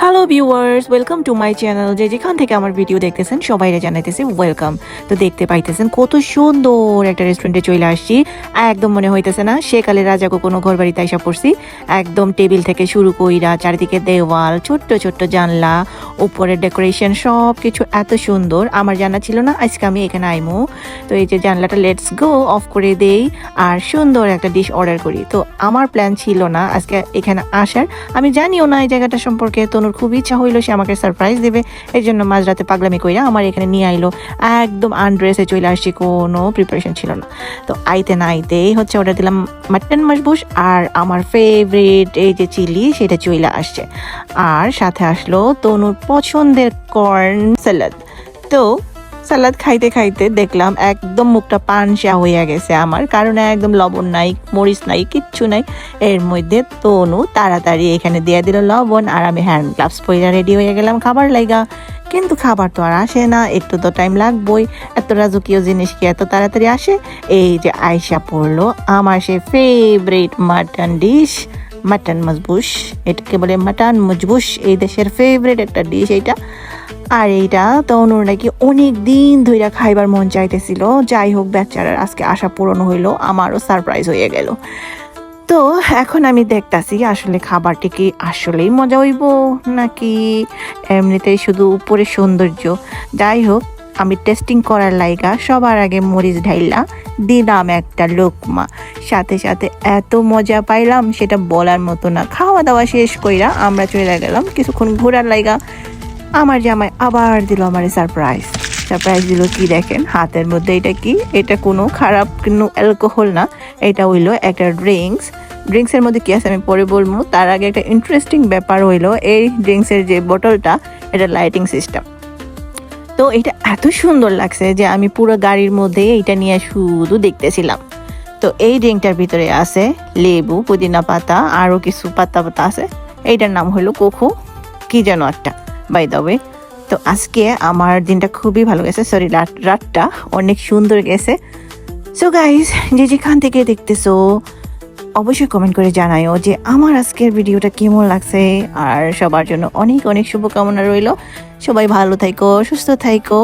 Hello viewers, welcome to my channel. যেখান থেকে আমার ভিডিও দেখতেছেন সবাইরে জানাইতেছি ওয়েলকাম। তো দেখতে পাইতেছেন কত সুন্দর একটা রেস্টুরেন্টে চলে আসছি। একদম মনে হইতেছে না সেকালে রাজাকে কোনো ঘর বাড়িতে আইসা পড়ছি। একদম টেবিল থেকে শুরু কইরা চারিদিকে দেওয়াল, ছোট্ট ছোট্ট জানলা, উপরের ডেকোরেশন সব কিছু এত সুন্দর। আমার জানা ছিল না আজকে আমি এখানে আইমু। তো এই যে জানলাটা লেটস গো অফ করে দেই আর সুন্দর একটা ডিশ অর্ডার করি। তো আমার প্ল্যান ছিল না আজকে এখানে আসার, আমি জানিও না এই জায়গাটা সম্পর্কে। তনুর খুব ইচ্ছা হইলো সে আমাকে সারপ্রাইজ দেবে, এই জন্য মাঝরাতে পাগলামি কইরা আমার এখানে নিয়ে আইলো। একদম আনড্রেসে চলে আসছি, কোনো প্রিপারেশন ছিল না। তো আইতে না আইতেই হচ্ছে অর্ডার দিলাম মাটন মশবুশ আর আমার ফেভারিট এই যে চিলি সেটা চলে আসছে। আর সাথে আসলো তনুর পছন্দের কর্ন স্যালাড। তো সালাদ খাইতে খাইতে দেখলাম একদম মুখটা পানসা হইয়া গেছে আমার, কারণ একদম লবণ নাই, মরিচ নাই, কিচ্ছু নাই। এর মধ্যে তনু তাড়াতাড়ি এখানে দিয়ে দিল লবণ, আর আমি হ্যান্ড গ্লাভস পরে রেডি হয়ে গেলাম খাবার লাইগা। কিন্তু খাবার তো আর আসে না, একটু তো টাইম লাগবেই। এত রাজকীয় জিনিস কি এত তাড়াতাড়ি আসে? এই যে আয়সা পড়লো আমার সে ফেভারিট মাটন ডিশ, মাটন মজবুশ। এটাকে বলে মাটন মজবুশ, এই দেশের ফেভারিট একটা ডিশ এইটা। আর এইটা তনুর নাকি অনেক দিন ধরে খাইবার মন চাইতেছিল। যাই হোক, বেচারার আজকে আশা পূরণ হইলো, আমারও সারপ্রাইজ হয়ে গেল। তো এখন আমি দেখতাছি আসলে খাবারটি কি আসলেই মজা হইব নাকি এমনিতেই শুধু উপরে সৌন্দর্য। যাই হোক, আমি টেস্টিং করার লাইগা সবার আগে মরিচ ঢাইলা দিলাম একটা লোকমা। সাথে সাথে এত মজা পাইলাম সেটা বলার মতো না। খাওয়া দাওয়া শেষ কইরা আমরা চলে গেলাম কিছুক্ষণ ঘোরার লাইগা। আমার জামাই আবার দিল আমার সারপ্রাইজ দিল কি দেখেন হাতের মধ্যে। এটা কি? এটা কোনো খারাপ কোনো অ্যালকোহল না, এটা হইলো একটা ড্রিঙ্কসের মধ্যে কি আছে আমি পরে বলবো। তার আগে একটা ইন্টারেস্টিং ব্যাপার হইলো, এই ড্রিঙ্কসের যে বোতলটা এটা লাইটিং সিস্টেম। তো এটা এত সুন্দর লাগছে যে আমি পুরো গাড়ির মধ্যে এটা নিয়ে শুধু দেখতেছিলাম। তো এই ড্রিঙ্কটার ভিতরে আছে লেবু, পুদিনা পাতা, আরও কিছু পাতা আছে। এইটার নাম হলো কোকো কি যেন একটা, বাই দ্য ওয়ে। তো আজকে আমার দিনটা খুবই ভালো গেছে, সরি রাতটা অনেক সুন্দর গেছে। সো গাইস, যেখান থেকে দেখতেছো অবশ্যই কমেন্ট করে জানাইও যে আমার আজকের ভিডিওটা কেমন লাগছে। আর সবার জন্য অনেক অনেক শুভকামনা রইল। সবাই ভালো থাইকো, সুস্থ থাইকো।